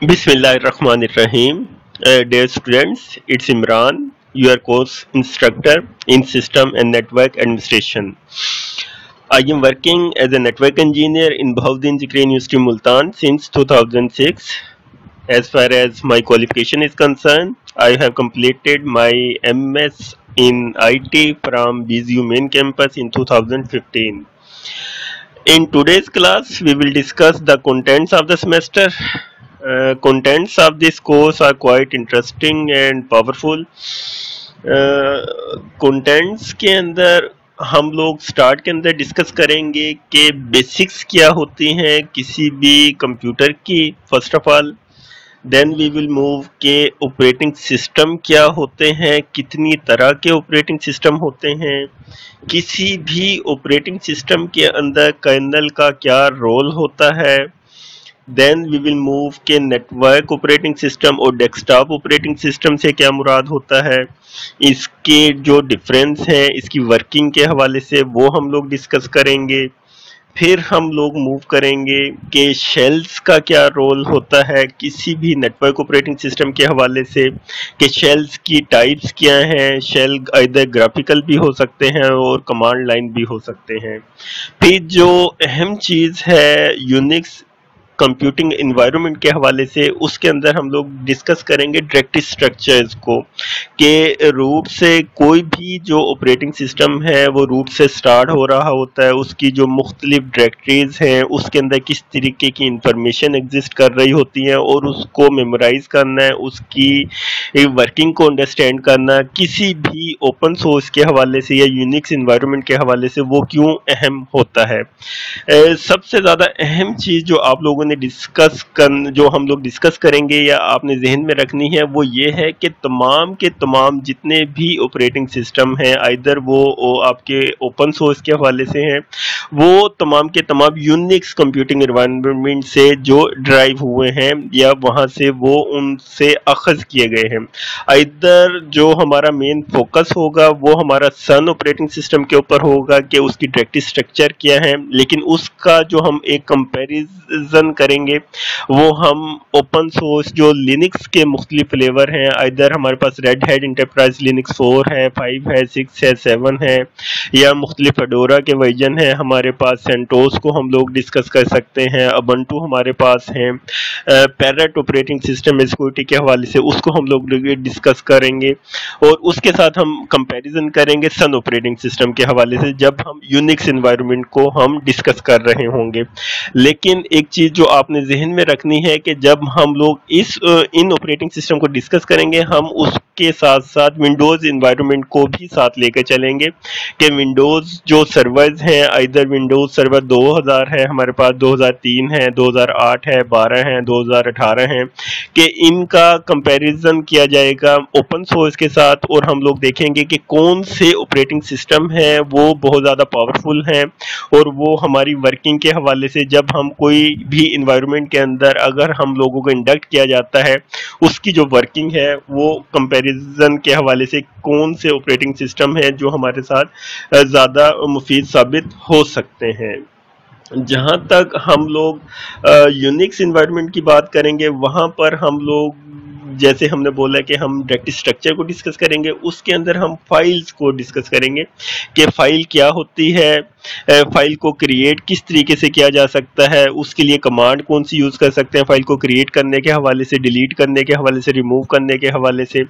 Bismillahirrahmanirrahim. Dear students, it's Imran, your course instructor in System and Network Administration. I am working as a network engineer in Bahauddin Zikri University Multan since 2006. As far as my qualification is concerned, I have completed my MS in IT from BZU main campus in 2015. In today's class, we will discuss the contents of the semester. Contents of this course are quite interesting and powerful. Contents के अंदर हम लोग start के अंदर discuss करेंगे कि basics क्या होती हैं किसी भी कंप्यूटर की first of all. Then we will move के ऑपरेटिंग सिस्टम क्या होते हैं, कितनी तरह के ऑपरेटिंग सिस्टम होते हैं, किसी भी ऑपरेटिंग सिस्टम के अंदर कर्नल का क्या रोल होता है. देन वी विल मूव के नेटवर्क ऑपरेटिंग सिस्टम और डेस्कटॉप ऑपरेटिंग सिस्टम से क्या मुराद होता है, इसके जो डिफरेंस है इसकी वर्किंग के हवाले से वो हम लोग डिस्कस करेंगे. फिर हम लोग मूव करेंगे कि शेल्स का क्या रोल होता है किसी भी नेटवर्क ऑपरेटिंग सिस्टम के हवाले से, कि शेल्स की टाइप्स क्या हैं. शेल इधर ग्राफिकल भी हो सकते हैं और कमांड लाइन भी हो सकते हैं. फिर जो अहम चीज़ है यूनिक्स कंप्यूटिंग इन्वायरमेंट के हवाले से, उसके अंदर हम लोग डिस्कस करेंगे डायरेक्टरी स्ट्रक्चर्स को, कि रूट से कोई भी जो ऑपरेटिंग सिस्टम है वो रूट से स्टार्ट हो रहा होता है, उसकी जो मुख्तलिफ डायरेक्टरीज हैं उसके अंदर किस तरीके की इंफॉर्मेशन एग्जिस्ट कर रही होती है और उसको मेमोराइज करना है, उसकी वर्किंग को अंडरस्टैंड करना किसी भी ओपन सोर्स के हवाले से या यूनिक्स इन्वायरमेंट के हवाले से वो क्यों अहम होता है. सबसे ज़्यादा अहम चीज़ जो आप लोगों ने जो हम लोग डिस्कस करेंगे या आपने जहन में रखनी है वो ये है कि तमाम के तमाम जितने भी ऑपरेटिंग सिस्टम हैं, आइदर वो आपके ओपन सोर्स के हवाले से हैं, वो तमाम के तमाम यूनिक्स कंप्यूटिंग एनवायरनमेंट से जो ड्राइव हुए हैं या वहाँ से वो उनसे अखज़ किए गए हैं. आइदर जो हमारा मेन फोकस होगा वो हमारा सन ऑपरेटिंग सिस्टम के ऊपर होगा कि उसकी डायरेक्टरी स्ट्रक्चर क्या है, लेकिन उसका जो हम एक कंपैरिजन करेंगे वो हम ओपन सोर्स जो लिनक्स के मुख्तलिफ फ्लेवर हैं, इधर हमारे पास रेड हैट इंटरप्राइज लिनक्स 4 है, 5 है, 6 है, 7 है, या मुख्तलिफ फेडोरा के वर्जन है, हमारे पास सेंटोस को हम लोग डिस्कस कर सकते हैं, अबंटू हमारे पास है, पैरेट ऑपरेटिंग सिस्टम सिक्योरिटी के हवाले से उसको हम लोग डिस्कस करेंगे, और उसके साथ हम कंपैरिजन करेंगे सन ऑपरेटिंग सिस्टम के हवाले से जब हम यूनिक्स एनवायरनमेंट को हम डिस्कस कर रहे होंगे. लेकिन एक चीज़ जो आपने जहन में रखनी है कि जब हम लोग इन ऑपरेटिंग सिस्टम को डिस्कस करेंगे हम उसके साथ साथ विंडोज़ एनवायरनमेंट को भी साथ लेकर चलेंगे, कि विंडोज़ जो सर्वर्स हैं, इधर विंडोज़ सर्वर 2000 है हमारे पास, 2003 है, 2008 है, 12 है, 2018 है, कि इनका कंपैरिजन किया जाएगा ओपन सोर्स के साथ, और हम लोग देखेंगे कि कौन से ऑपरेटिंग सिस्टम हैं वो बहुत ज़्यादा पावरफुल हैं और वो हमारी वर्किंग के हवाले से जब हम कोई भी इन्वायरमेंट के अंदर अगर हम लोगों को इंडक्ट किया जाता है उसकी जो वर्किंग है वो कंपैरिजन के हवाले से कौन से ऑपरेटिंग सिस्टम है जो हमारे साथ ज़्यादा मुफीद साबित हो सकते हैं. जहाँ तक हम लोग यूनिक्स इन्वायरमेंट की बात करेंगे वहाँ पर हम लोग जैसे हमने बोला कि हम डायरेक्टरी स्ट्रक्चर को डिस्कस करेंगे, उसके अंदर हम फाइल्स को डिस्कस करेंगे कि फ़ाइल क्या होती है, फ़ाइल को क्रिएट किस तरीके से किया जा सकता है, उसके लिए कमांड कौन सी यूज़ कर सकते हैं फ़ाइल को क्रिएट करने के हवाले से, डिलीट करने के हवाले से, रिमूव करने के हवाले से.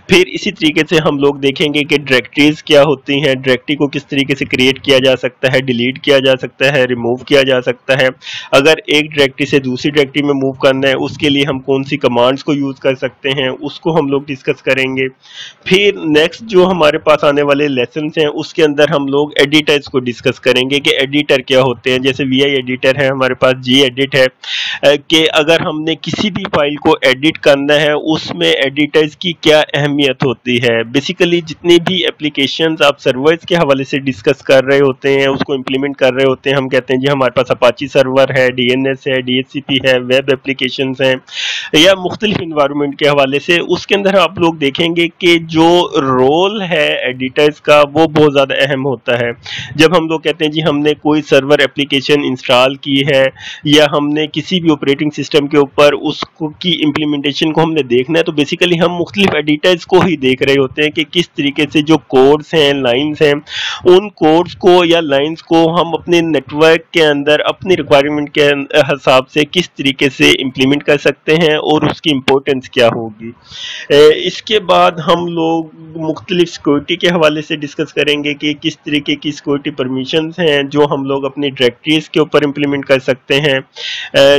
फिर इसी तरीके से हम लोग देखेंगे कि डायरेक्टरीज़ क्या होती हैं, डायरेक्टरी को किस तरीके से क्रिएट किया जा सकता है, डिलीट किया जा सकता है, रिमूव किया जा सकता है. अगर एक डायरेक्टरी से दूसरी डायरेक्टरी में मूव करना है उसके लिए हम कौन सी कमांड्स को यूज़ कर सकते हैं, उसको हम लोग डिस्कस करेंगे. फिर नेक्स्ट जो हमारे पास आने वाले लेसन हैं उसके अंदर हम लोग एडिटर्स को डिस्कस करेंगे कि एडिटर क्या होते हैं. जैसे वी आई एडिटर है हमारे पास, जी एडिट है, कि अगर हमने किसी भी फाइल को एडिट करना है उसमें एडिटर्स की क्या अहमियत होती है. बेसिकली जितनी भी एप्लीकेशंस आप सर्वर्स के हवाले से डिस्कस कर रहे होते हैं, उसको इम्प्लीमेंट कर रहे होते हैं, हम कहते हैं जी हमारे पास अपाची सर्वर है, DNS है, DHCP है, वेब एप्लीकेशंस हैं या मुख्तलिफ इन्वायरमेंट के हवाले से, उसके अंदर आप लोग देखेंगे कि जो रोल है एडिटर्स का वो बहुत ज़्यादा अहम होता है. जब हम लोग कहते کرتے ہیں جی ہم نے کوئی سرور اپلیکیشن انسٹال کی ہے یا ہم نے کسی بھی آپریٹنگ سسٹم کے اوپر اس کی امپلیمنٹیشن کو ہم نے دیکھنا ہے، تو بیسیکلی ہم مختلف ایڈیٹرز کو ہی دیکھ رہے ہوتے ہیں کہ کس طریقے سے جو کوڈز ہیں، لائنز ہیں، ان کوڈز کو یا لائنز کو ہم اپنے نیٹ ورک کے اندر اپنی ریکوائرمنٹ کے حساب سے کس طریقے سے امپلیمنٹ کر سکتے ہیں اور اس کی امپورٹنس کیا ہوگی۔ اس کے بعد ہم لوگ مختلف سیکورٹی کے حوالے سے ڈسکس کریں گے کہ کس طریقے کی سیکورٹی پرمیشنز ہیں جو ہم لوگ اپنی ڈائریکٹریز کے اوپر امپلیمنٹ کر سکتے ہیں۔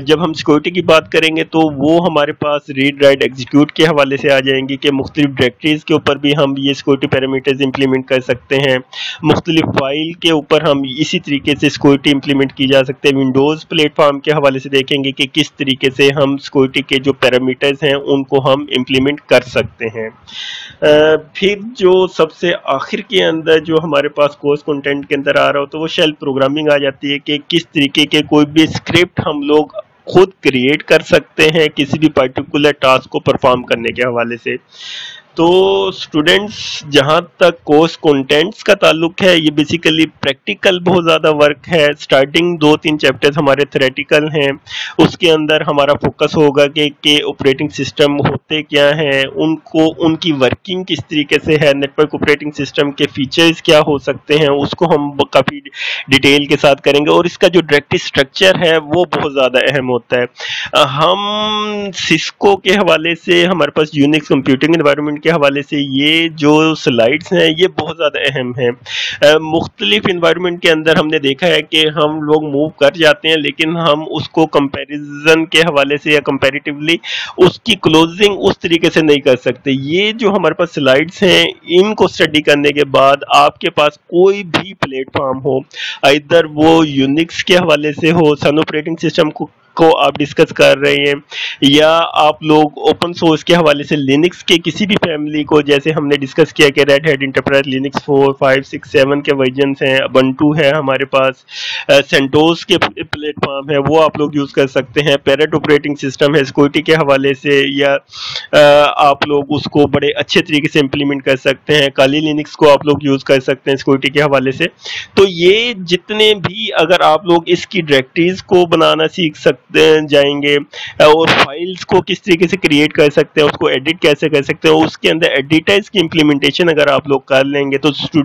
جب ہم سیکورٹی کی بات کریں گے تو وہ ہمارے پاس ریڈ رائٹ ایگزیکیوٹ کے حوالے سے آ جائیں گی کہ مختلف ڈائریکٹریز کے اوپر بھی ہم یہ سیکورٹی پیرامیٹرز امپلیمنٹ کر سکتے ہیں، مختلف فائل کے اوپر ہم اسی طریقے سے سیکورٹی امپلیمنٹ کی جا سکتے ہیں۔ ونڈوز پلیٹ فارم کے حوالے سے دیکھیں گے کہ کس طریقے سے ہم سیکورٹی کے جو پیرامیٹرز ہیں ان کو ہم امپلیمنٹ کر سکتے ہیں۔ پھر جو سب سے آخر کے اندر جو ہمارے پاس کورس کنٹینٹ کے اندر آ رہا ہو تو وہ شیل پروگرامنگ آ جاتی ہے کہ کس طریقے کے کوئی بھی اسکرپٹ ہم لوگ خود کریٹ کر سکتے ہیں کسی بھی پرٹیکولر ٹاسک کو پرفارم کرنے کے حوالے سے۔ تو اسٹوڈنٹس جہاں تک کورس کنٹینٹس کا تعلق ہے یہ بیسیکلی پریکٹیکل بہت زیادہ ورک ہے۔ سٹارٹنگ 2-3 چیپٹرز ہمارے تھیوریٹیکل ہیں، اس کے اندر ہمارا فوکس ہوگا کہ آپریٹنگ سسٹم ہوتے کیا ہیں، ان کی ورکنگ کس طریقے سے ہے، نیٹ ورک آپریٹنگ سسٹم کے فیچرز کیا ہو سکتے ہیں، اس کو ہم کافی ڈیٹیل کے ساتھ کریں گے، اور اس کا جو ڈائریکٹری اسٹرکچر ہے وہ بہت زیادہ اہم ہوتا ہے۔ ہم سسکو کے حوالے سے ہمارے پاس یونکس کمپیوٹنگ انوائرمنٹ کے حوالے سے یہ جو سلائڈز ہیں یہ بہت زیادہ اہم ہیں۔ مختلف انوائرمنٹ کے اندر ہم نے دیکھا ہے کہ ہم لوگ موو کر جاتے ہیں لیکن ہم اس کو کمپیریزن کے حوالے سے یا کمپیریٹیولی اس کی کلوزنگ اس طریقے سے نہیں کر سکتے۔ یہ جو ہمارے پاس سلائڈز ہیں ان کو اسٹڈی کرنے کے بعد آپ کے پاس کوئی بھی پلیٹ فارم ہو، ادھر وہ یونکس کے حوالے سے ہو، سن آپریٹنگ سسٹم کو آپ ڈسکس کر رہے ہیں، یا آپ لوگ اوپن سورس کے حوالے سے لینکس کے کسی بھی فیملی کو، جیسے ہم نے ڈسکس کیا کہ ریڈ ہیٹ انٹرپرائز لینکس 4، 5، 6، 7 کے ورژنس ہیں، ubuntu ہے ہمارے پاس، سینٹوس کے پلیٹ فارم ہے وہ آپ لوگ یوز کر سکتے ہیں، پیرٹ آپریٹنگ سسٹم ہے سیکورٹی کے حوالے سے، یا آپ لوگ اس کو بڑے اچھے طریقے سے امپلیمنٹ کر سکتے ہیں، کالی لینکس کو آپ لوگ یوز کر سکتے ہیں سیکورٹی کے حوالے سے۔ تو یہ جتنے بھی اگر آپ لوگ اس کی ڈائریکٹریز کو بنانا سیکھ سکتے جائیں گے اور فائلز کو کس طریقے سے کریٹ کر سکتے ہیں، اس کو ایڈٹ کیسے کر سکتے ہیں، اس کے اندر ایڈیٹرز کی امپلیمنٹیشن اگر آپ لوگ کر لیں گے تو اسٹوڈنٹ